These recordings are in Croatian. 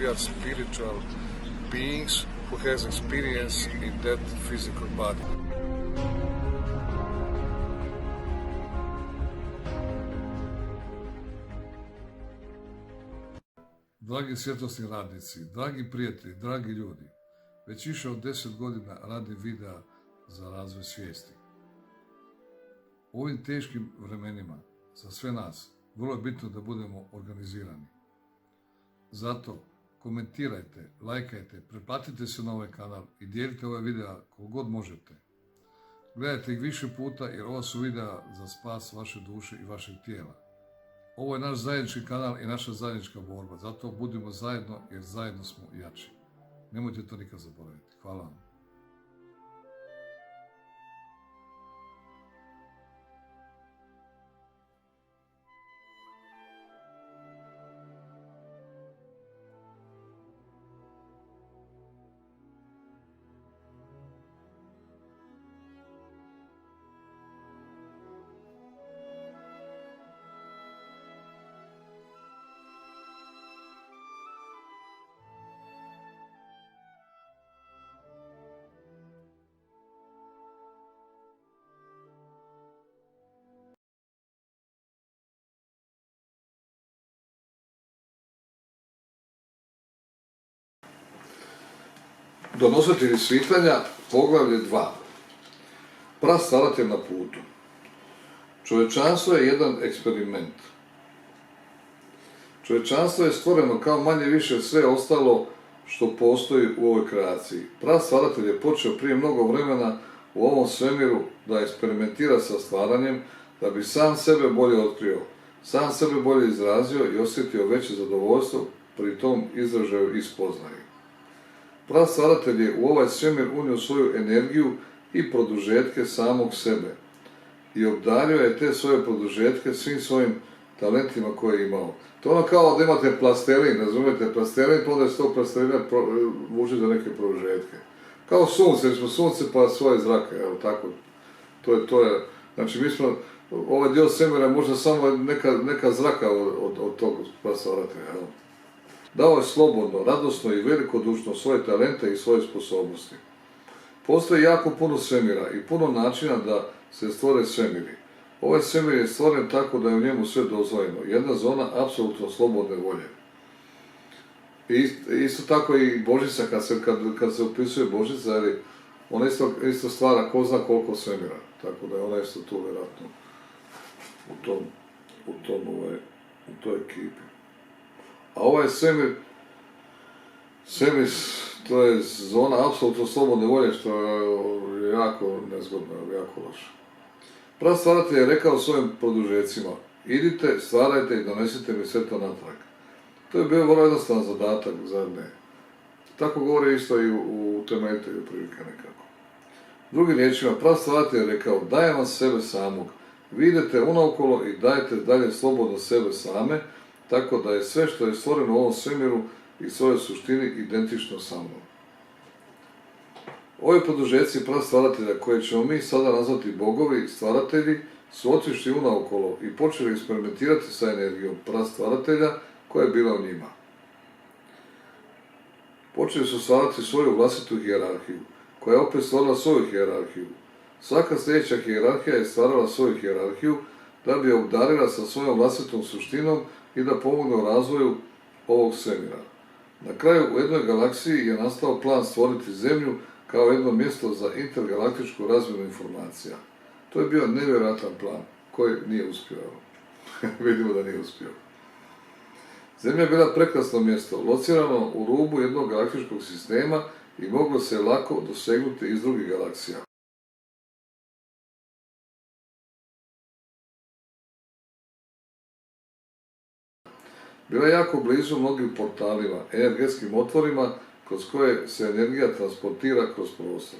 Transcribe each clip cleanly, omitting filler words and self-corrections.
we are spiritual beings who has experience in that physical body. Dragi svjetlosni radnici, dragi prijatelji, dragi ljudi, već više od 10 godina radim videa za razvoj svijesti. U ovim teškim vremenima, za sve nas, vrlo je bitno da budemo organizirani. Zato komentirajte, lajkajte, pretplatite se na ovaj kanal i dijelite ove videa koliko god možete. Gledajte ih više puta jer ovo su videa za spas vaše duše i vašeg tijela. Ovo je naš zajednički kanal i naša zajednička borba, zato budimo zajedno jer zajedno smo jači. Nemojte to nikad zaboraviti. Hvala vam. Donositelji svitanja, poglavlje 2. Prastvaratelj na putu. Čovječanstvo je jedan eksperiment. Čovječanstvo je stvoreno kao manje više sve ostalo što postoji u ovoj kreaciji. Prastvaratelj je počeo prije mnogo vremena u ovom svemiru da eksperimentira sa stvaranjem, da bi sam sebe bolje otkrio, sam sebe bolje izrazio i osjetio veće zadovoljstvo pri tom izražaju i spoznaju. Prastvaratelj je u ovaj svemir unio svoju energiju i produžetke samog sebe i obdario je te svoje produžetke svim svojim talentima koje je imao. To ono kao da imate plastelin, razumijete, plastelin, pa onda je to plastelina vuče za neke produžetke. Kao sunce, jer smo sunce pa svoje zrake, evo tako. To je, znači mi smo, ovaj dio svemira možda samo neka zraka od tog prastvaratelja, evo. Dao je slobodno, radosno i velikodušno svoje talente i svoje sposobnosti. Postoji jako puno svemira i puno načina da se stvore svemiri. Ovaj svemir je stvoren tako da je u njemu sve dozvoljeno, jedna zona apsolutno slobodne volje. Isto tako i Božica, kad se opisuje Božica, jer ona isto stvara ko zna koliko svemira, tako da je ona isto tu vjerojatno u toj ekipi. A ovaj svemir, to je zona apsolutno slobodne volje, što je jako nezgodno, jako loše. Prastvaratelj je rekao svojim produžecima, idite, stvarajte i donesite mi sve to natrag. To je bio vrlo jednostavan zadatak, zar ne? Tako govori isto i u temeljitelju prilike nekako. Drugim riječima, prastvaratelj je rekao, dajem vam sebe samog, vi idete unaokolo i dajte dalje slobodno sebe same, tako da je sve što je stvoreno u ovom svemiru i svojoj suštini identično sa mnom. Ovi produžeci prastvaratelja koje ćemo mi sada nazvati bogovi, stvaratelji, su otišli unaokolo i počeli eksperimentirati sa energijom prastvaratelja koja je bila u njima. Počeli su stvarati svoju vlastitu hijerarhiju, koja je opet stvarala svoju hijerarhiju. Svaka sljedeća hijerarhija je stvarala svoju hijerarhiju da bi je obdarila sa svojom vlastitom suštinom i da pomogne u razvoju ovog svemira. Na kraju u jednoj galaksiji je nastao plan stvoriti Zemlju kao jedno mjesto za intergalaktičku razmjenu informacija. To je bio nevjerojatan plan koji nije uspio. Vidimo da nije uspio. Zemlja je bila prekrasno mjesto, locirano u rubu jednog galaktičkog sistema i moglo se lako dosegnuti iz drugih galaksija. Bila je jako blizu mnogim portalima, energetskim otvorima kroz koje se energija transportira kroz prostor.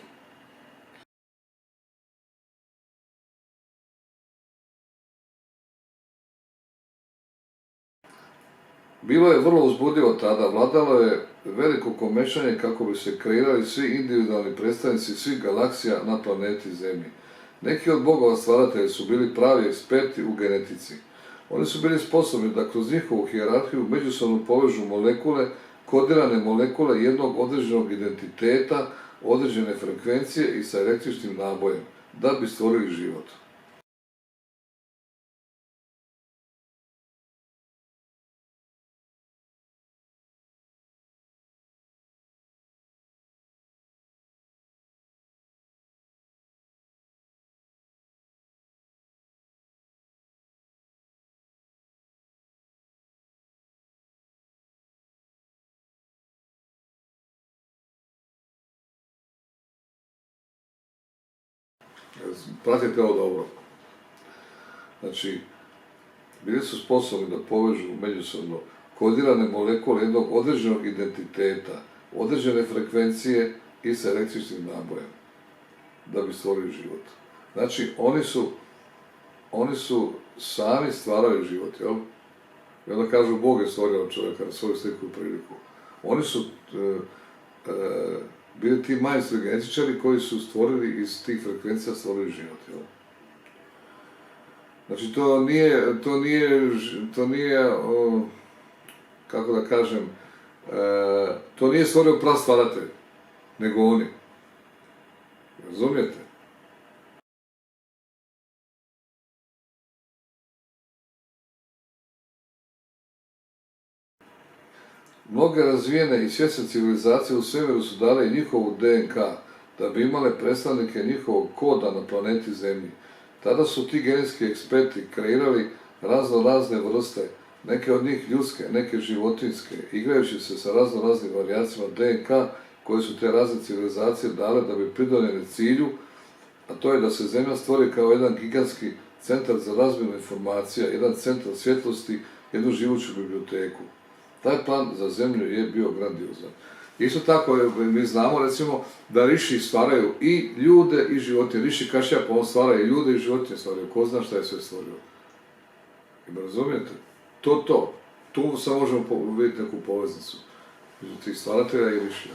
Bilo je vrlo uzbudljivo tada, vladalo je veliko komešanje kako bi se kreirali svi individualni predstavnici svih galaksija na planeti Zemlji. Neki od bogova stvaratelja su bili pravi eksperti u genetici. Oni su bili sposobni da kroz njihovu hijerarhiju međusobno povežu molekule kodirane molekule jednog određenog identiteta, određene frekvencije i sa električnim nabojem, da bi stvorili život. Pratite ovo dobro. Znači, bili su sposobni da povežu međusobno kodirane molekule jednog određenog identiteta, određene frekvencije i sa električnim nabojem, da bi stvorili život. Znači, oni su sami stvaraju život, jel? I onda kažu, Bog je stvorio čovjeka na svoju sliku i priliku. Oni su bili ti majstori genetičari koji su stvorili iz tih frekvencija stvorili život, jel? Znači, to nije, kako da kažem, to nije stvorio prastvaratelj, nego oni. Razumijete? Mnoge razvijene i svjetske civilizacije u svemiru su dale i njihovu DNK, da bi imale predstavnike njihovog koda na planeti Zemlji. Tada su ti genetski eksperti kreirali razne vrste, neke od njih ljudske, neke životinjske, igrajući se sa raznim varijacijama DNK koje su te razne civilizacije dale da bi pridonijeli cilju, a to je da se Zemlja stvori kao jedan gigantski centar za razmjenu informacija, jedan centar svjetlosti, jednu živuću biblioteku. Taj plan za Zemlju je bio grandiozan. Isto tako, mi znamo recimo da riši stvaraju i ljude i životinje. Riši Kašjap, on stvara i ljude i životinje stvaraju. Ko zna šta je sve stvorio? I razumijete? Tu sad možemo vidjeti neku poveznicu među tih stvaratelja i rišija.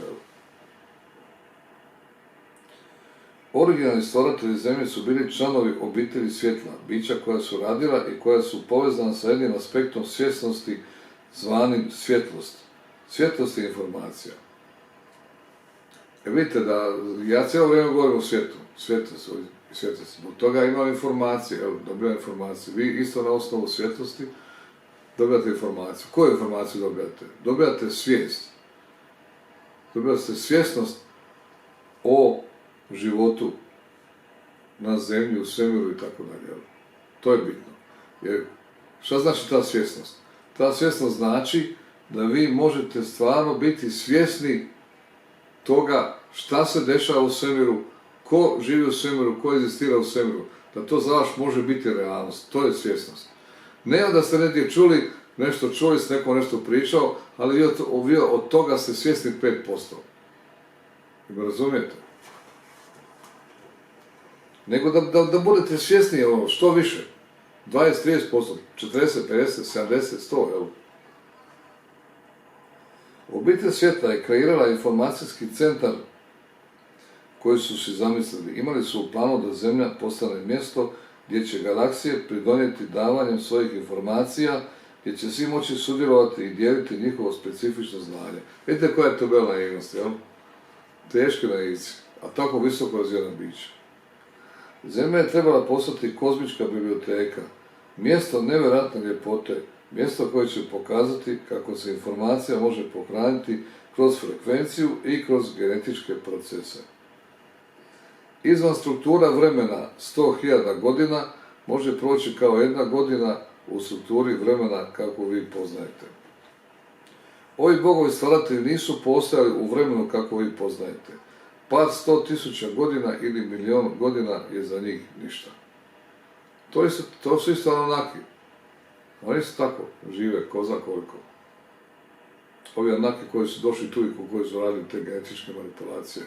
Originalni stvaratelji Zemlje su bili članovi obitelji svjetla, bića koja su radila i koja su povezana sa jednim aspektom svjesnosti zvanim svjetlost. Svjetlost je informacija. Vidite da ja cijelo vrijeme govorim o svijetu, svjetlosti. Zbog toga imam informacije, dobivam informacije. Vi isto na osnovu svjetlosti dobijate informaciju. Koju informaciju dobijate? Dobijate svijest. Dobijate svjesnost o životu na zemlji, u svemiru i tako dalje. To je bitno. Jer šta znači ta svjesnost? Ta svjesnost znači da vi možete stvarno biti svjesni toga šta se dešava u svemiru, ko živi u svemiru, ko egzistira u svemiru, da to za vas može biti realnost. To je svjesnost. Ne da ste negdje čuli, nešto čuli, s nekom nešto pričao, ali vi od toga ste svjesni 5%. I razumijete? Nego da budete svjesni što više. 20, 30%, 40, 50, 70, 100, jel? Obitelj svjetla je kreirala informacijski centar koji su si zamislili. Imali su u planu da Zemlja postane mjesto gdje će galaksije pridonijeti davanjem svojih informacija, gdje će svi moći sudjelovati i dijeliti njihovo specifično znanje. Vidite koja je to bila naivnost, jel? Teški naivci, a tako visoko razvijena bića. Zemlja je trebala postati kozmička biblioteka, mjesto nevjerojatne ljepote, mjesto koje će pokazati kako se informacija može pohraniti kroz frekvenciju i kroz genetičke procese. Izvan struktura vremena 100.000 godina može proći kao jedna godina u strukturi vremena kako vi poznajete. Ovi bogovi stvaratelji nisu postojali u vremenu kako vi poznajete. Par 100.000 godina ili milion godina je za njih ništa. To su isto Anunaki. Oni su tako žive, ko zna koliko. Ovi Anunaki koji su došli tu i koji su radili te genetičke manipulacije,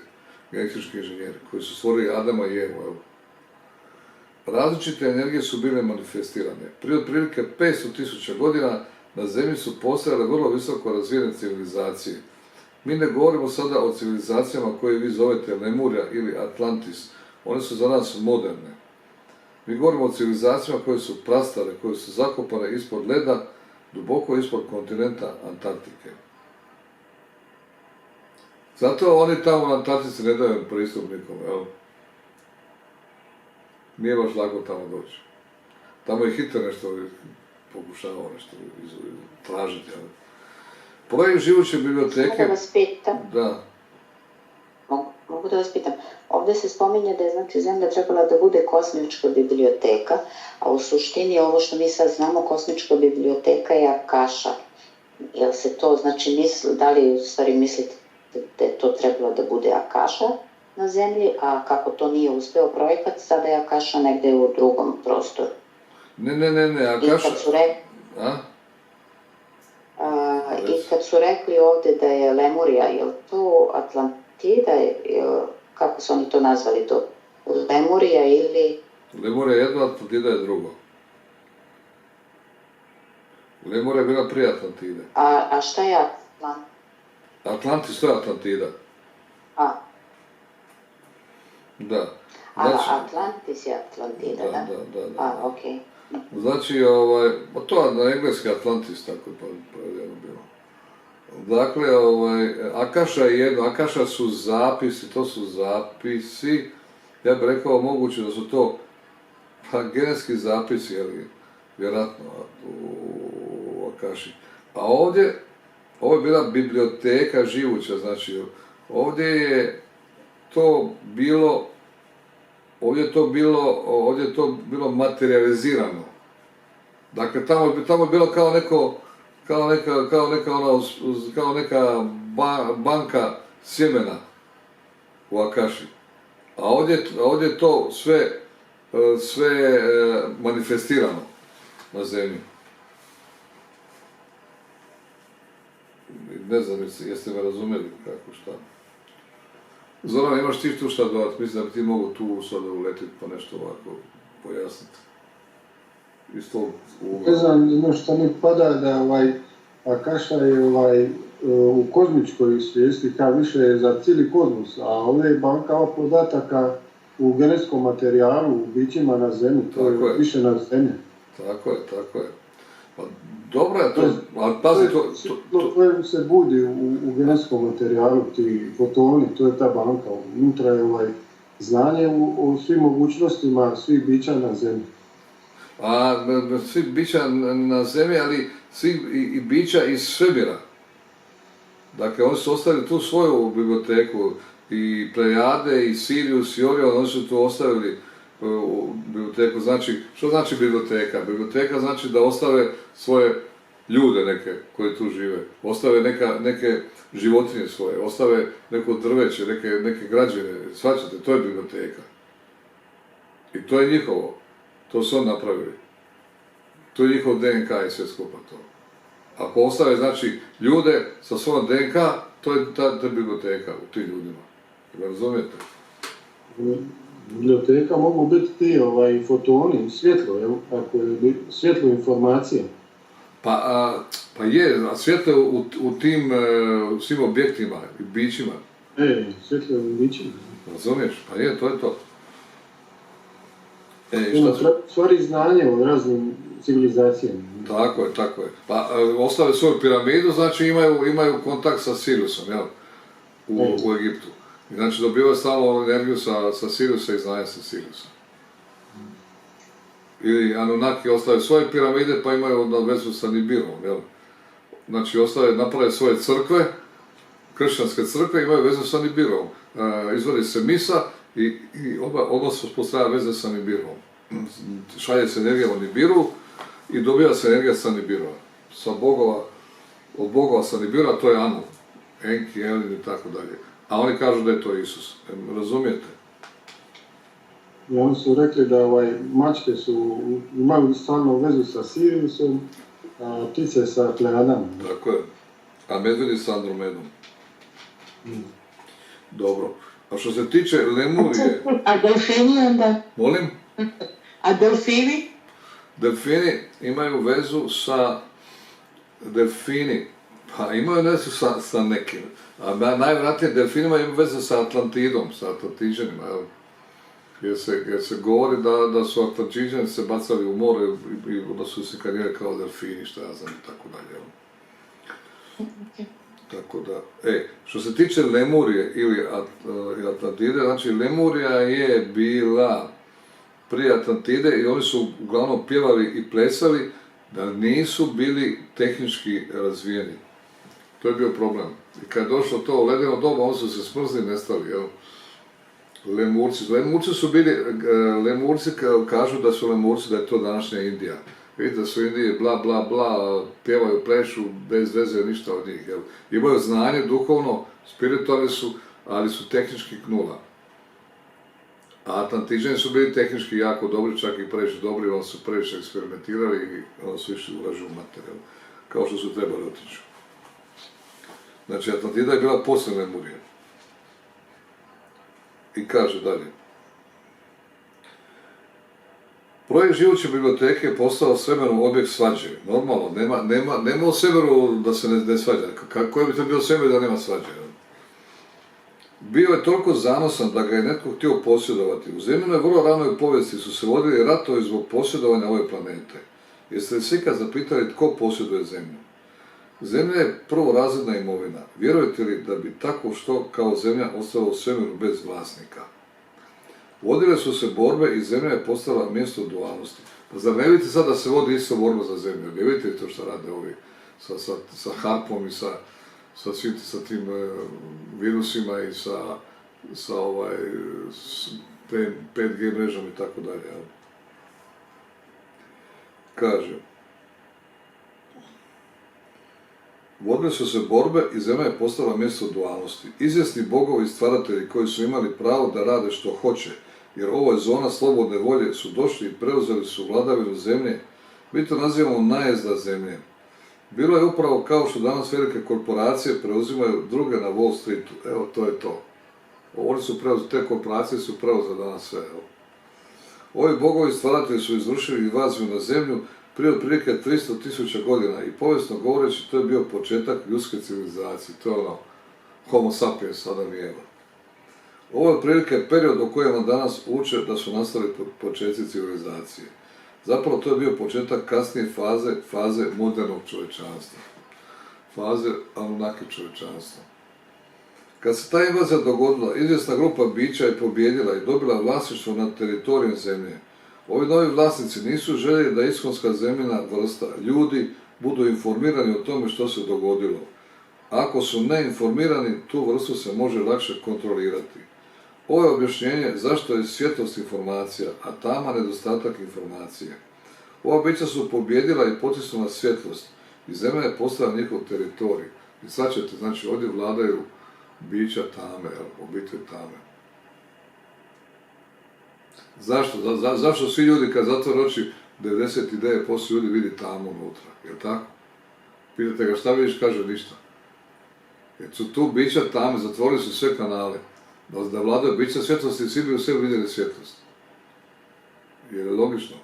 genetički inženjeri, koji su stvorili Adama i Evu. Različite energije su bile manifestirane. Prije otprilike 500.000 godina na Zemlji su postojale vrlo visoko razvijene civilizacije. Mi ne govorimo sada o civilizacijama koje vi zovete Lemurija ili Atlantis. One su za nas moderne. Mi govorimo o civilizacijama koje su prastare, koje su zakopane ispod leda, duboko ispod kontinenta Antarktike. Zato oni tamo na Antarktici ne daju pristup nikome, jel? Nije baš lako tamo doći. Tamo je Hitler nešto pokušavao nešto tražiti, jel? Projekt živuće biblioteke... Mogu da vas pitam? Da. Mogu da vas pitam. Ovdje se spominje da je znači Zemlja trebala da bude kosmička biblioteka, a u suštini ovo što mi sad znamo, kosmička biblioteka je Akaša. Jel se to znači misli, da li u stvari mislite da je to trebalo da bude Akaša na Zemlji, a kako to nije uspeo projekat, sada je Akaša negde u drugom prostoru? Ne, Akaša... I kad su rekli ovdje da je Lemurija, je li to Atlantida, kako su oni to nazvali to? Lemurija ili... Lemurija je jedno, Atlantida je drugo. Lemurija je bila prije Atlantide. A šta je Atlant? Atlantis, to je Atlantida. Da. Znači, Atlantis je Atlantida, da? Da. Okej. Znači, to na engleski Atlantis, tako je prevedeno bilo. Dakle, Akaša je jedno, Akaša su zapisi, to su zapisi, ja bih rekao moguće da su to genetski zapisi, vjerojatno u Akaši. A ovdje, ovo je bila biblioteka živuća, znači ovdje je to bilo materializirano. Dakle, tamo je bilo kao neka banka sjemena u Akaši. A ovdje je to sve manifestirano na zemlji. Ne znam, jeste me razumjeli kako šta. Zoran, imaš ti tu šta dodati? Mislim da bi ti mogu tu sada uletiti pa nešto ovako pojasniti. Ne znam, što mi pada da Akaša je u kozmičkoj svijesti, kao više je za cijeli kozmos, a ovdje je banka podataka u genetskom materijalu, u bićima na zemlji, to je više na zemlji. Tako je. Pa dobro je to, ali pazi to... To se budi u genetskom materijalu, ti fotoni, to je ta banka, unutra je znanje o svim mogućnostima svih bića na zemlji. A svi bića na zemlji, ali svi i bića iz svemira. Dakle, oni su ostavili tu svoju biblioteku, i Plejade, i Sirius, i Orion, oni su tu ostavili u biblioteku. Znači, što znači biblioteka? Biblioteka znači da ostave svoje ljude neke koji tu žive, ostave neke životinje svoje, ostave neko drveće, neke građevine, shvaćate, to je biblioteka. I to je njihovo. To su oni napravili. To je njihov DNK i sve skupa to. Ako ostave, znači, ljude sa svojom DNK, to je ta biblioteka u tim ljudima. Da razumijete? Biblioteka mogu biti ti fotoni, svjetlo, jel? Ako je svjetlo informacija. Pa je, a svjetlo u tim svim objektima i bićima. Svjetlo u bićima. Razumiješ? Pa je, to je to. Stvari znanje o raznim civilizacijama. Tako je. Pa ostave svoju piramidu, znači imaju kontakt sa Siriusom, jel? U Egiptu. Znači dobivaju stalno energiju sa Siriusa i znanje sa Siriusa. Ili Anunnaki ostave svoje piramide pa imaju vezu sa Nibirom, jel? Znači naprave svoje crkve, kršćanske crkve, imaju vezu sa Nibirom. Izvodi se misa i odmah se uspostavlja veze sa Nibirom. Šalje se energija u Nibiru i dobiva se energija sa Nibirova. Od bogova sa Nibira, to je Anu, Enki, Elin i tako dalje. A oni kažu da je to Isus. Razumijete? I oni su rekli da mačke imaju stalno vezu sa Siriusom, a ptice sa Plejadama. Tako je. A medvedi sa Andromedom. Dobro. A što se tiče Lemurije... A delfini onda? Molim? A delfini? Delfini imaju vezu sa... Delfini, pa imaju vezu sa nekim. A najvratnije delfinima imaju vezu sa Atlantidom, sa Atlantiđanima, jel? Jer se govori da su Atlantiđani se bacali u more i onda su se karijali kao delfini, šta ja znam, i tako dalje, jel? Tako da, što se tiče Lemurije ili Atlantide, znači Lemurija je bila prije Atlantide i oni su uglavnom pjevali i plesali da nisu bili tehnički razvijeni. To je bio problem. I kad je došlo to u ledeno doba, oni su se smrzli i nestali, jel? Lemurci su bili, Lemurci kažu da su Lemurci, da je to današnja Indija. Vidite da su Indije bla bla bla, pjevaju, plešu, bez veze, ništa od njih, jel? Imaju znanje, duhovno, spiritualni su, ali su tehnički nula. A Atlantiđani su bili tehnički jako dobri, čak i previše dobri, oni su previše eksperimentirali i oni su išli u lažu materijal, kao što su trebali otići. Znači, Atlantida je bila poslije Lemurije. I kaže dalje. Projekt živuće biblioteke je postao s vremenom objekt svađe. Normalno, nema u Severu da se ne svađa. Koji bi to bio Sever da nema svađe? Bio je toliko zanosan da ga je netko htio posjedovati. U zemljinoj vrlo ranoj povijesti su se vodili ratovi zbog posjedovanja ove planete. Jeste li se ikad zapitali tko posjeduje zemlju? Zemlja je prvorazredna imovina. Vjerujete li da bi tako što kao zemlja ostala u svemiru bez vlasnika? Vodile su se borbe i zemlja je postala mjesto dualnosti. Pa zar ne vidite sad da se vodi isto borba za zemlju? Ne vidite to što rade ovi sa harpom i sa tim virusima i sa 5G mrežom i tako dalje. Kaže, vodile su se borbe i zemlja je postala mjesto dualnosti. Izvjesni bogovi i stvaratelji koji su imali pravo da rade što hoće, jer ovo je zona slobodne volje, su došli i preuzeli su vladavinu zemlje. Mi to nazivamo najezda zemlje. Bilo je upravo kao što danas velike korporacije preuzimaju druge na Wall Streetu. Evo, to je to. Oni su preuzeli, te korporacije su preuzeli danas sve. Evo. Ovi bogovi stvaratelji su izvršili invaziju na zemlju prije otprilike 300.000 godina i povijesno govoreći to je bio početak ljudske civilizacije. To je ono Homo sapiens, Adam i Eva. Ovo je otprilike period u kojem danas uče da su nastali početci civilizacije. Zapravo to je bio početak kasnije faze modernog čovječanstva. Faze Anunnaki čovječanstva. Kad se ta invazija dogodila, izvjesna grupa bića je pobijedila i dobila vlasništvo nad teritorijem zemlje. Ovi novi vlasnici nisu željeli da iskonska zemljina vrsta, ljudi, budu informirani o tome što se dogodilo. Ako su neinformirani, tu vrstu se može lakše kontrolirati. Ovo je objašnjenje zašto je svjetlost informacija, a tama nedostatak informacije. Ova bića su pobjedila i potisnula svjetlost i zemlja je postala njihov teritorij. I sad ćete, znači, ovdje vladaju bića tame, obitelj tame. Zašto? Zašto svi ljudi kad zatvore oči, 99% ljudi vidi tamu unutra, jel tako? Pitate ga šta vidiš, kaže ništa. Jer su tu bića tame, zatvorili su sve kanale. Da vladaju bića svjetlosti i svi bi u sebi vidjeli svjetlost. Jer je logično.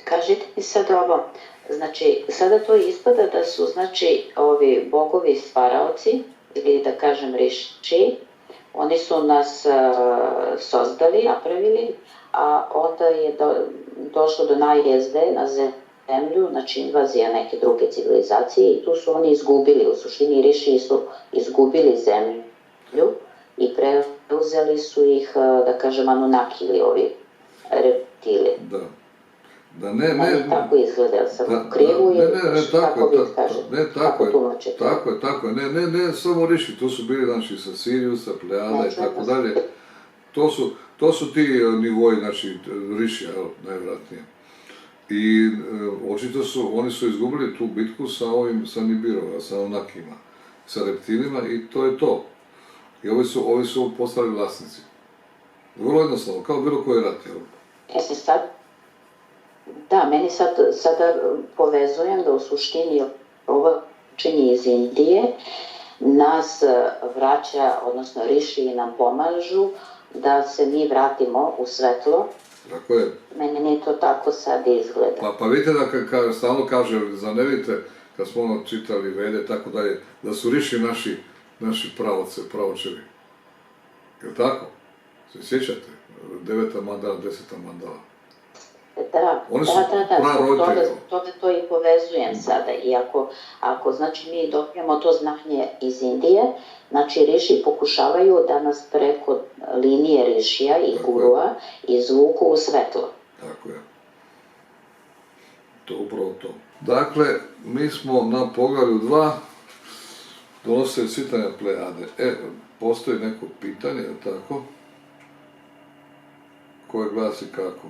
Kažite mi sad ovo, znači sada to ispada da su znači ovi bogovi stvaraoci, ili da kažem riši, oni su nas sozdali, napravili, a onda je došlo do najezde na zemlju, znači invazija neke druge civilizacije i tu su oni izgubili, u suštini riši su izgubili zemlju i preuzeli su ih, da kažem, Anunnaki ili ovi reptili. Da. Da ne, tako izgleda, jel sam u krivu ili kako vi kažete? Tako je, ne, samo riši, to su bili znači sa Siriusa, Plejada i tako dalje. To su ti nivoji, znači rišija, najvjerojatnije. I očito oni su izgubili tu bitku sa Nibirova, sa Anunnakima, sa reptilima i to je to. I ovi su postali vlasnici. Vrlo jednostavno, kao bilo koji rat, jel? Meni sada povezujem da u suštini ovo učenje iz Indije nas vraća, odnosno riši nam pomažu da se mi vratimo u svetlo. Tako je. Meni ne to tako sad izgleda. Pa vidite da stalno kaže, zar ne vidite, kad smo ono čitali Vede, tako dalje, da su riši naši pravočevi. Jel' tako? Se sjećate? 9. mandala, 10. mandala. Oni su da, praroditelji. toga to i povezujem sada. I ako znači mi dobijemo to znanje iz Indije, znači riši pokušavaju da nas preko linije rišija i gurua izvuku u svetlo. Tako je. To upravo to. Dakle, mi smo na poglavlju 2 donosili svitanja Plejade. Postoji neko pitanje, je li tako? Koje glasi kako?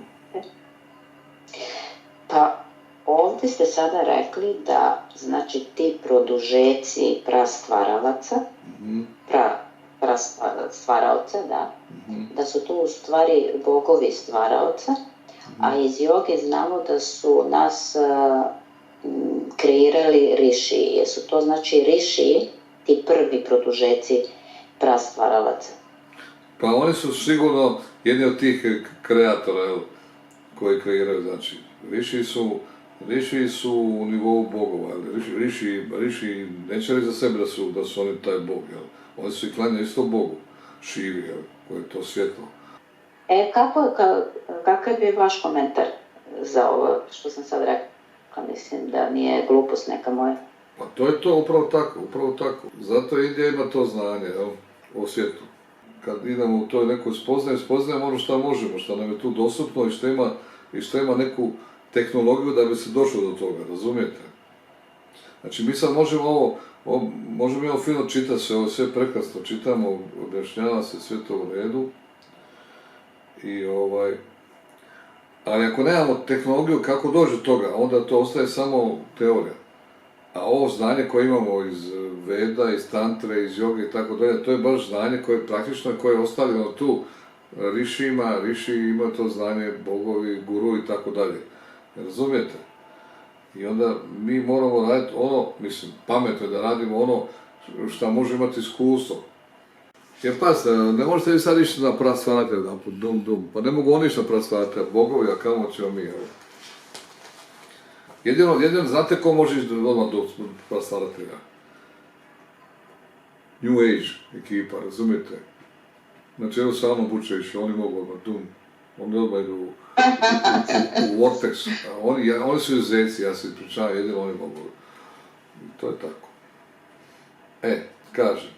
Pa ovdje ste sada rekli da znači ti produžeci prastvaralaca, stvaraoca, da su to u stvari bogovi stvaraoca, a iz joge znamo da su nas kreirali riši. Jesu to znači riši, ti prvi produžeci prastvaralaca? Pa oni su sigurno jedni od tih kreatora, jel, koji kreiraju, znači, riši su u nivou bogova, riši neće reći za sebe da su oni taj bog, jel. Oni su i klanjaju isto bogu, Šivi, jel, koji je to svjetlo. Kakav je vaš komentar za ovo što sam sad rekla? Mislim da nije glupost neka moja. Pa to je to, upravo tako. Zato Indija ima to znanje, jel, o svijetu. Kad idemo u toj nekoj spoznajemo ono što možemo, što nam je tu dostupno i što ima neku tehnologiju da bi se došlo do toga, razumijete? Znači mi sad možemo ovo fino čitati sve, ovo sve prekrasno čitamo, objašnjava se sve to u redu. Ali ako nemamo tehnologiju kako dođe do toga, onda to ostaje samo teorija. A ovo znanje koje imamo iz Veda, iz Tantre, iz joge i tako dalje, to je baš znanje koje je praktično, koje je ostavljeno tu riši ima to znanje, bogovi, guru i tako dalje. Razumijete? I onda mi moramo raditi pametno je da radimo ono što može imati iskustvo. Jer pazite, ne možete vi sad ići na prastvaratelj, pa ne mogu oni ići na prastvaratelj, bogovi, a kamo ćemo mi, Jedino, znate ko može ići odmah do prastvaratelja? New Age ekipa, razumijete? Na čelu sa Anom Bučević, oni mogu odmah oni odmah idu u Vortex, oni su izreci, ja se ispričavam, jedino oni mogu. To je tako. Kažem.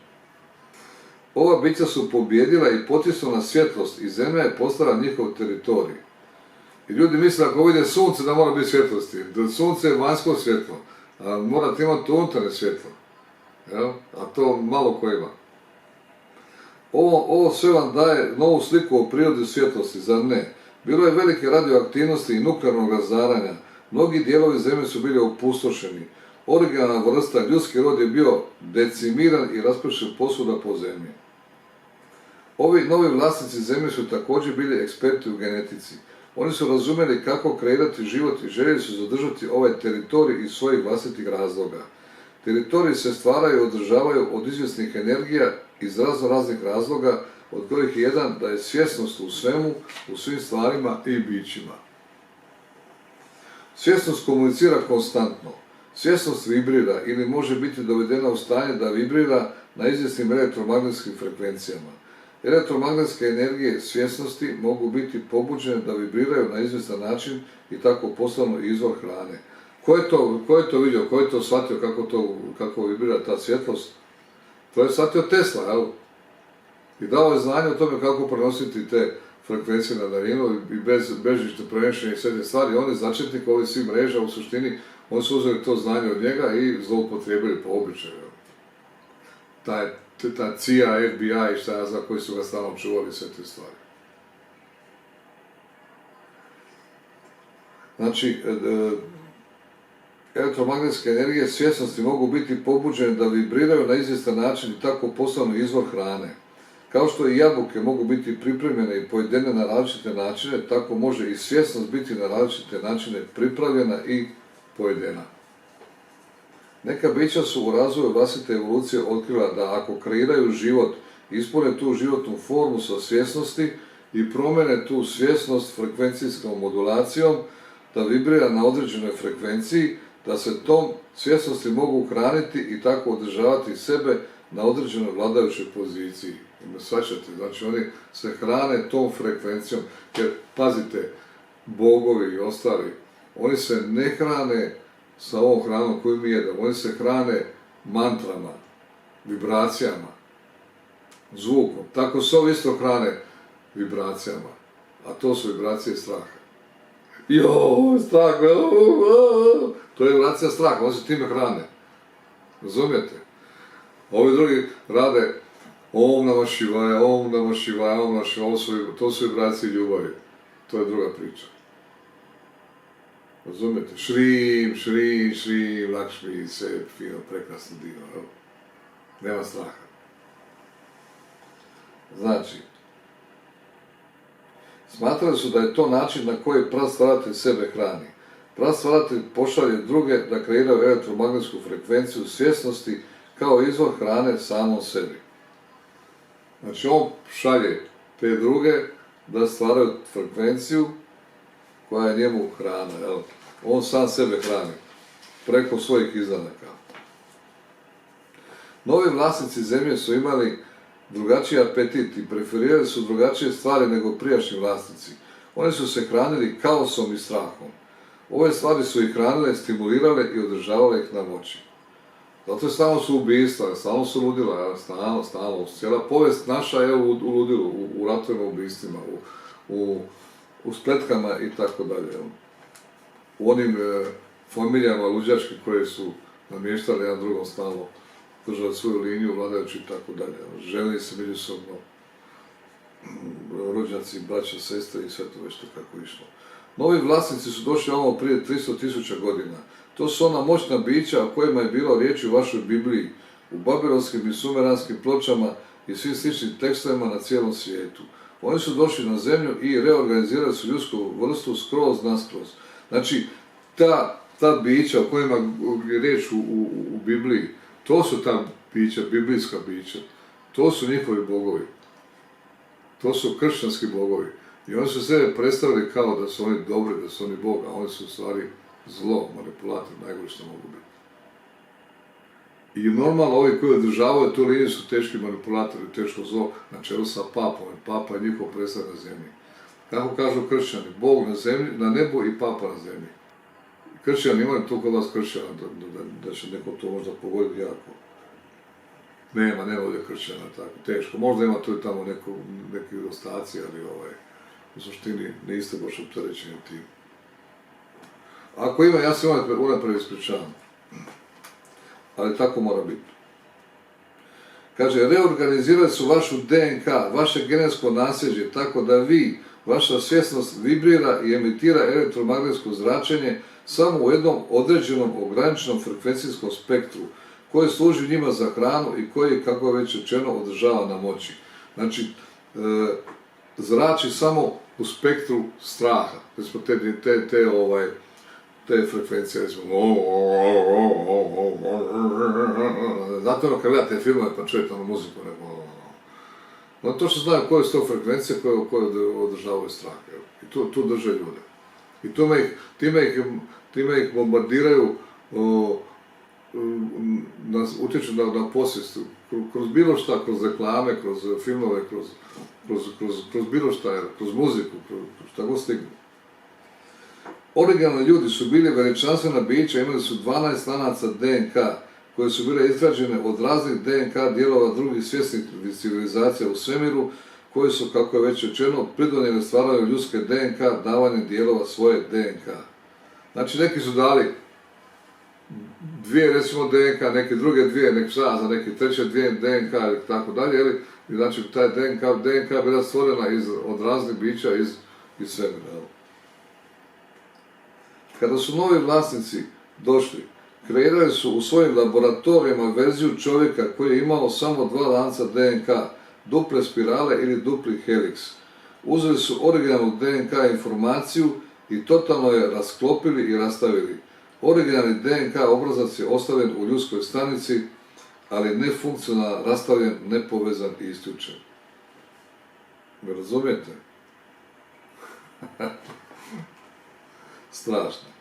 Ova bića su pobjedila i potisnula svjetlost i zemlja je postala njihov teritorij. I ljudi misle ako vide sunce da mora biti svjetlosti, da sunce je vanjsko svjetlo, a morate imati unutarnje svjetlo. A to malo ko ima. Ovo sve vam daje novu sliku o prirodi svjetlosti, zar ne? Bilo je velike radioaktivnosti i nuklearnog razaranja, mnogi dijelovi zemlje su bili opustošeni, originalna vrsta, ljudski rod je bio decimiran i raspršen posvuda po zemlji. Ovi novi vlasnici zemlje su također bili eksperti u genetici. Oni su razumjeli kako kreirati život i željeli su zadržati ovaj teritorij iz svojih vlastitih razloga. Teritoriji se stvaraju i održavaju od izvjesnih energija iz raznih razloga, od kojih je jedan da je svjesnost u svemu, u svim stvarima i bićima. Svjesnost komunicira konstantno. Svjesnost vibrira ili može biti dovedena u stanje da vibrira na izvjesnim elektromagnetskim frekvencijama. Elektromagnetske energije svjesnosti mogu biti pobuđene da vibriraju na izvjestan način i tako postanu izvor hrane. Ko je to vidio, ko je to shvatio kako vibrira ta svjetlost? To je shvatio Tesla, jel? I dao je znanje o tome kako prenositi te frekvencije na daljinu i bez bežične prevenšenja i sve te stvari. On je začetnik ovih svih mreža, u suštini, oni su uzeli to znanje od njega i zloupotrijebili po običaju. Ta CIA, FBI i šta ja znam koji su ga stalno čuvali sve te stvari. Znači, elektromagnetske energije svjesnosti mogu biti pobuđene da vibriraju na izvjestan način i tako postanu izvor hrane. Kao što i jabuke mogu biti pripremljene i pojedene na različite načine, tako može i svjesnost biti na različite načine pripravljena i pojedena. Neka bića su u razvoju vlastite evolucije otkrila da ako kreiraju život, ispune tu životnu formu sa svjesnosti i promjene tu svjesnost frekvencijskom modulacijom, da vibrira na određenoj frekvenciji, da se tom svjesnosti mogu hraniti i tako održavati sebe na određenoj vladajućoj poziciji. Shvaćate, znači oni se hrane tom frekvencijom, jer pazite, bogovi i ostali, oni se ne hrane sa ovom hranom koju mi jedemo, oni se hrane mantrama, vibracijama, zvukom. Tako se ovi isto hrane vibracijama, a to su vibracije straha. Strah, to je vibracija straha, oni se time hrane. Razumijete? Ovi drugi rade Om Namah Šivaja, Om Namah Šivaja, Om Namah Šivaja, to su vibracije ljubavi. To je druga priča. Razumijete? Šrim, šrim, šrim, Lakšmi, sve fino, prekrasno divno. Nema straha. Znači, smatrali su da je to način na koji prastvaratelj sebe hrani. Prastvaratelj pošalje druge da kreiraju elektromagnetsku frekvenciju svjesnosti kao izvor hrane samom sebi. Znači, on šalje te druge da stvaraju frekvenciju koja je njemu hrana, jel? On sam sebe hrani preko svojih izdanaka. Novi vlasnici zemlje su imali drugačiji apetit i preferirali su drugačije stvari nego prijašnji vlasnici. Oni su se hranili kaosom i strahom. Ove stvari su ih hranile, stimulirale i održavale ih na moći. Zato je stalno su ubijstva, stalno su ludila, stalno. Cijela povijest naša je u ludilu, u ratovima, ubijstvima, u spletkama i tako dalje. U onim familijama luđačkim koje su namještali jedan drugom stalno, držali svoju liniju, vladajući i tako dalje. Želili se međusobno, rođaci, braća, sestre i sve to već kako išlo. Novi vlasnici su došli ovamo prije 300.000 godina. To su ona moćna bića o kojima je bilo riječi u vašoj Bibliji, u babilonskim i sumeranskim pločama i svim sličnim tekstovima na cijelom svijetu. Oni su došli na zemlju i reorganizirali su ljudsku vrstu skroz naskroz. Znači, ta bića o kojima je riječ u Bibliji, to su ta bića, biblijska bića. To su njihovi bogovi. To su kršćanski bogovi. I oni su sebe predstavili kao da su oni dobri, da su oni Bog, a oni su u stvari zlo, manipulator, najgore što mogu biti. I normalno ovi koji održavaju tu liniju su teški manipulatori, teško zlo, na čelu sa papom. Papa je njihov predstavnik na zemlji. Kako kažu kršćani, Bog na zemlji, na nebu i papa na zemlji. Kršćani imaju to kod vas kršćana, da će neko to možda pogoditi jako. Nema ovdje kršćana, tako, teško. Možda ima tu i tamo neki ostaci, ali u suštini niste baš opterećeni tim. Ako ima, ja se unaprijed ispričavam. Ali tako mora biti. Kaže, reorganizirali su vašu DNK, vaše genetsko nasljeđe, tako da vi, vaša svjesnost vibrira i emitira elektromagnetsko zračenje samo u jednom određenom ograničenom frekvencijskom spektru, koji služi njima za hranu i koji, kako je već rečeno, održava na moći. Znači, zrači samo u spektru straha. Recimo, te frekvencije, recimo, znate ono kad gledate filmove pa čujete ono muziku, no to što znaju koje su to frekvencije koje održavaju strah, i tu drže ljude. I time ih bombardiraju, utječu na posvijest, kroz bilo šta, kroz reklame, kroz filmove, kroz bilo šta, kroz muziku, kroz šta god stigne. Originalni ljudi su bili veličanstvena bića, imali su 12 lanaca DNK, koje su bile izgrađene od raznih DNK dijelova drugih svjesnih civilizacija u svemiru, koji su, kako je već rečeno, pridonijeli stvaranju ljudske DNK davanjem dijelova svoje DNK. Znači, neki su dali dvije, recimo, DNK, neke druge dvije, neke treće dvije DNK ili tako dalje, znači, taj DNK je bila stvorena od raznih bića iz svemira. Kada su novi vlasnici došli, kreirali su u svojim laboratorijama verziju čovjeka koji je imao samo 2 lanca DNK, duple spirale ili dupli heliks. Uzeli su originalnu DNK informaciju i totalno je rasklopili i rastavili. Originalni DNK obrazac je ostavljen u ljudskoj stanici, ali nefunkcionalan, rastavljen, nepovezan i isključen. Me razumijete? Strašno.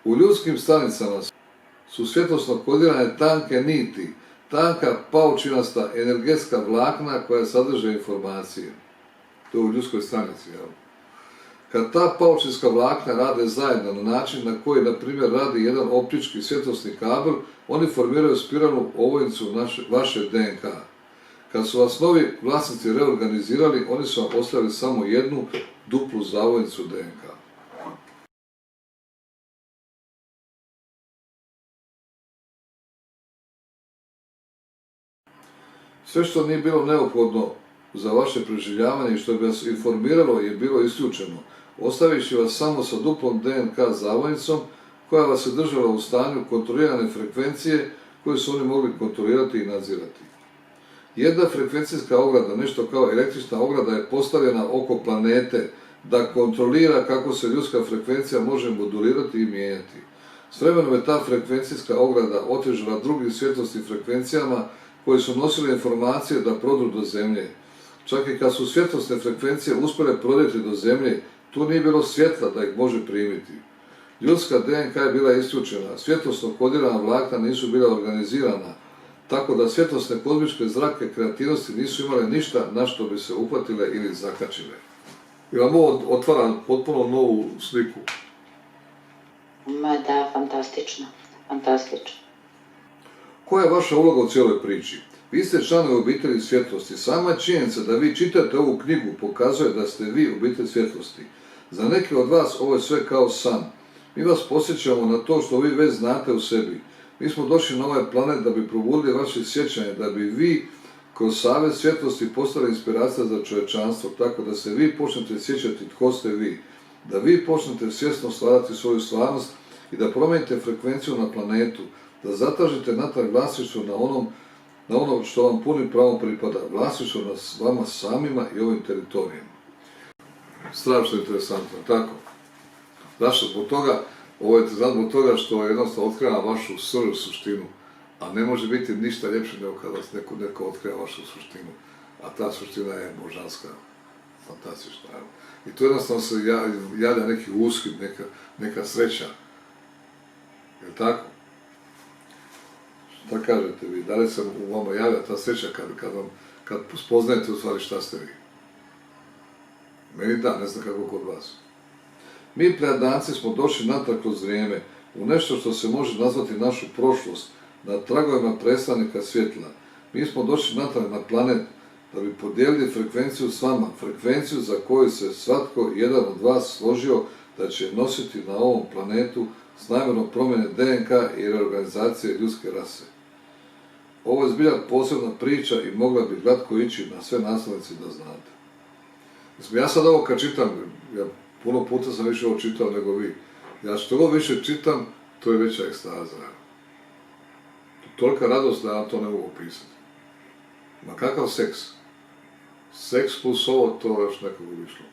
U ljudskim stanicama su svjetlosno kodirane tanke niti, tanka paučinasta energetska vlakna koja sadrže informacije. To je u ljudskoj stanici, jel? Kad ta površinska vlakna rade zajedno na način na koji, na primjer, radi jedan optički svjetlosni kabel, oni formiraju spiralnu ovojnicu vaše DNK. Kad su vas novi vlasnici reorganizirali, oni su vam ostavili samo jednu duplu zavojnicu DNK. Sve što nije bilo neophodno za vaše preživljavanje i što bi vas informiralo je bilo isključeno, ostavivši vas samo sa duplom DNK zavojnicom koja vas je držala u stanju kontrolirane frekvencije koje su oni mogli kontrolirati i nadzirati. Jedna frekvencijska ograda, nešto kao električna ograda, je postavljena oko planete da kontrolira kako se ljudska frekvencija može modulirati i mijenjati. S vremenom je ta frekvencijska ograda otežala drugim svjetlosnim frekvencijama koji su nosili informacije da prodru do Zemlje. Čak i kad su svjetlosne frekvencije uspjele prodrijeti do Zemlje, tu nije bilo svjetla da ih može primiti. Ljudska DNK je bila isključena, svjetlosno kodirana vlakna nisu bila organizirana, tako da svjetlosne kozmičke zrake kreativnosti nisu imale ništa na što bi se uhvatile ili zakačile. I vam ovo otvara potpuno novu sliku. Ma da, fantastično, fantastično. Koja je vaša uloga u cijeloj priči? Vi ste članovi obitelji svjetlosti. Sama činjenica da vi čitate ovu knjigu pokazuje da ste vi obitelj svjetlosti. Za neke od vas ovo je sve kao san. Mi vas podsjećamo na to što vi već znate u sebi. Mi smo došli na ovaj planet da bi probudili vaše sjećanje, da bi vi kroz savez svjetlosti postali inspiracija za čovječanstvo, tako da se vi počnete sjećati tko ste vi, da vi počnete svjesno stvarati svoju stvarnost i da promijenite frekvenciju na planetu, da zatražite natrag vlasništvo na ono što vam punim pravom pripada, vlasništvo nad vama samima i ovim teritorijem. Strašno interesantno, tako? Zašto? Zbog toga, ovo je zbog toga što jednostavno otkriva vašu suštinu, a ne može biti ništa ljepše nego kada vas neko otkriva vašu suštinu, a ta suština je božanska, fantastična. I to jednostavno se javlja neki uskid, neka sreća. Je li tako? Šta kažete vi? Da li se u vama javlja ta sreća kad spoznajete u stvari šta ste vi? Meni da, ne znam kako kod vas. Mi predanci smo došli natrag kroz vrijeme, u nešto što se može nazvati našu prošlost, na tragovima predstavnika svjetla. Mi smo došli natrag na planet da bi podijelili frekvenciju s vama, frekvenciju za koju se svatko jedan od vas složio da će nositi na ovom planetu s namjerom promjene DNK i reorganizacije ljudske rase. Ovo je zbilja posebna priča i mogla bi glatko ići na sve naslovnice da znate. Mislim, ja sad ovo kad čitam, ja puno puta sam više ovo čitao nego vi. Ja što ovo više čitam, to je veća ekstaza. Tolika radost da ja to ne mogu opisati. Ma kakav seks? Seks plus ovo, to još nekako bi išlo.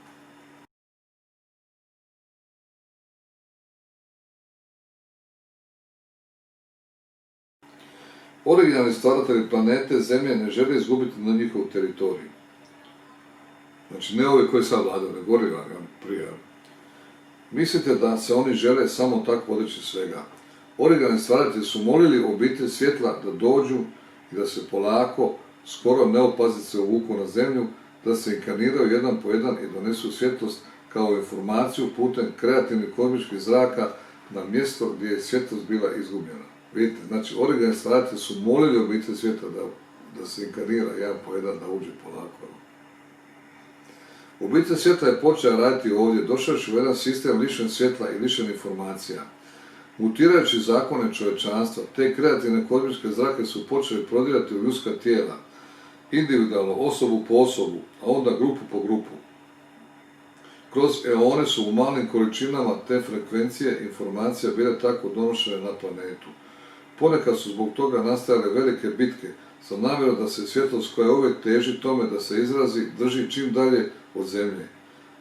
Originalni stvaratelji planete Zemlje ne žele izgubiti na njihov teritorij. Znači, ne ovi koji sad vladaju, ne govorim vam prije. Mislite da se oni žele samo tako odreći svega. Originalni stvaratelji su molili obitelj svjetla da dođu i da se polako, skoro neopazice uvuku na Zemlju, da se inkarniraju jedan po jedan i donesu svjetlost kao informaciju putem kreativnih kozmičkih zraka na mjesto gdje je svjetlost bila izgubljena. Vidite, znači, originalni stvaratelji su molili obitelj svjetla da se inkarnira jedan po jedan, da uđe polako. Obitelj svjetla je počela raditi ovdje, došavši u jedan sistem lišen svjetla i lišen informacija. Mutirajući zakone čovječanstva, te kreativne kozmičke zrake su počeli prodirati u ljudska tijela, individualno, osobu po osobu, a onda grupu po grupu. Kroz eone su u malim količinama te frekvencije informacija bile tako donošene na planetu. Ponekad su zbog toga nastajale velike bitke, sa namjerom da se svjetlost koja uvijek teži tome da se izrazi, drži čim dalje od Zemlje.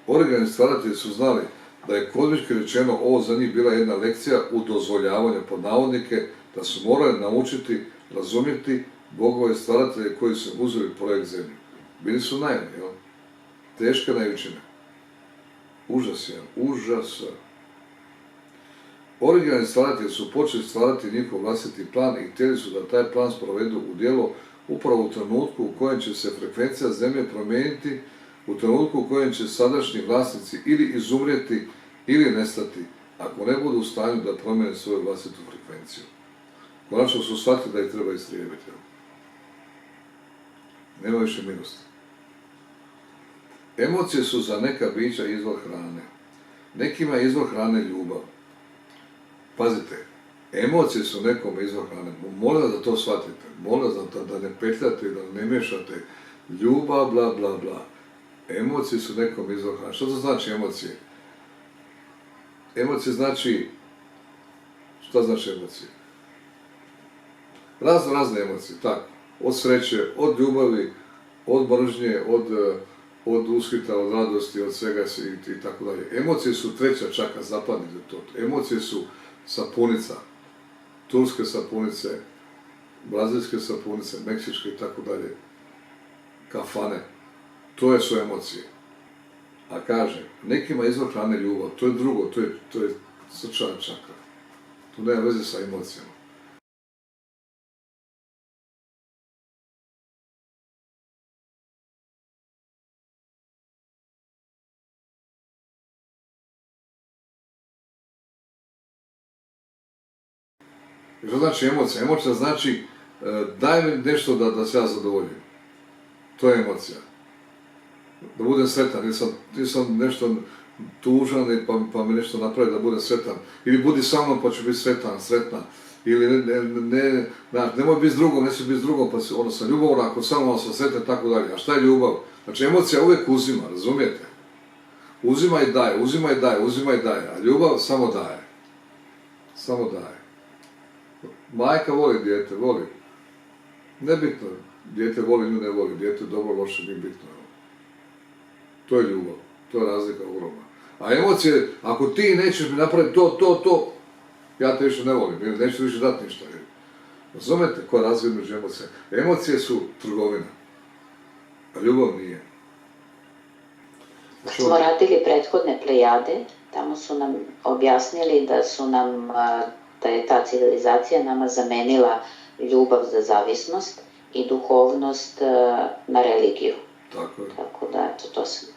Originalni stvaratelji su znali da je kozmički rečeno ovo za njih bila jedna lekcija u dozvoljavanju pod navodnike, da su morali naučiti, razumjeti bogove stvaratelje koji su uzeli projekt Zemlju. Bili su naivni, jel? Teške naivčine. Užas je, užas. Originalni stvaratelji su počeli stvarati njihov vlastiti plan i htjeli su da taj plan sprovedu u djelo upravo u trenutku u kojem će se frekvencija Zemlje promijeniti, u trenutku u kojem će sadašnji vlasnici ili izumrijeti ili nestati, ako ne budu u stanju da promijene svoju vlastitu frekvenciju. Konačno su shvatili da ih treba istrijebiti. Nema više milosti. Emocije su za neka bića izvor hrane. Nekima je izvor hrane ljubav. Pazite, emocije su nekom izvor hrane. Molim vas da to shvatite. Molim vas da ne petljate i da ne miješate ljubav, bla, bla, bla. Emocije su nekom izvor hrane. Što to znači emocije? Emocije znači... Šta znači emocije? Razne emocije, tako. Od sreće, od ljubavi, od mržnje, od uskita, od radosti, od svega i tako dalje. Emocije su treća čaka, zapadnite to. Emocije su sapunica, turske sapunice, brazilske sapunice, meksičke i tako dalje, kafane. To su emocije. A kaže, nekima izvor hrane ljubav, to je drugo, to je srčana čakra. To nema veze sa emocijama. Što znači emocija? Emocija znači daj mi nešto da se ja zadovoljim. To je emocija. Da budem sretan, nisam nešto tužan pa mi nešto napravi da budem sretan. Ili budi sa mnom pa ću biti sretan, sretna. Ili nemoj biti s drugom, ne biti s drugom pa ono sam ljubavna, ako sa mnom sam sretan, tako dalje. A šta je ljubav? Znači emocija uvijek uzima, razumijete? Uzima i daje, uzima i daje, uzima i daje. A ljubav samo daje. Samo daje. Majka voli dijete, voli. Nebitno, dijete voli, nju ne voli, dijete dobro, loše, nije bitno. To je ljubav, to je razlika ogromna. A emocije, ako ti nećeš mi napraviti to, ja te više ne volim, neću više dati ništa. Razumete koja je razlika među emocija? Emocije su trgovina, a ljubav nije. Kad smo radili prethodne plejade, tamo su nam objasnili da je ta civilizacija nama zamenila ljubav za zavisnost i duhovnost na religiju. Tako je. Tako da, to sam.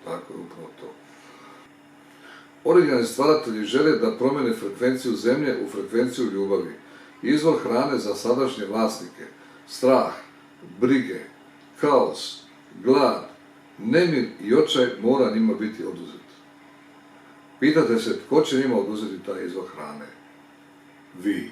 Tako je, upravo to. Originalni stvaratelji žele da promene frekvenciju zemlje u frekvenciju ljubavi. Izvor hrane za sadašnje vlasnike, strah, brige, kaos, glad, nemir i očaj mora njima biti oduzet. Pitate se tko će njima oduzeti taj izvor hrane? Vi.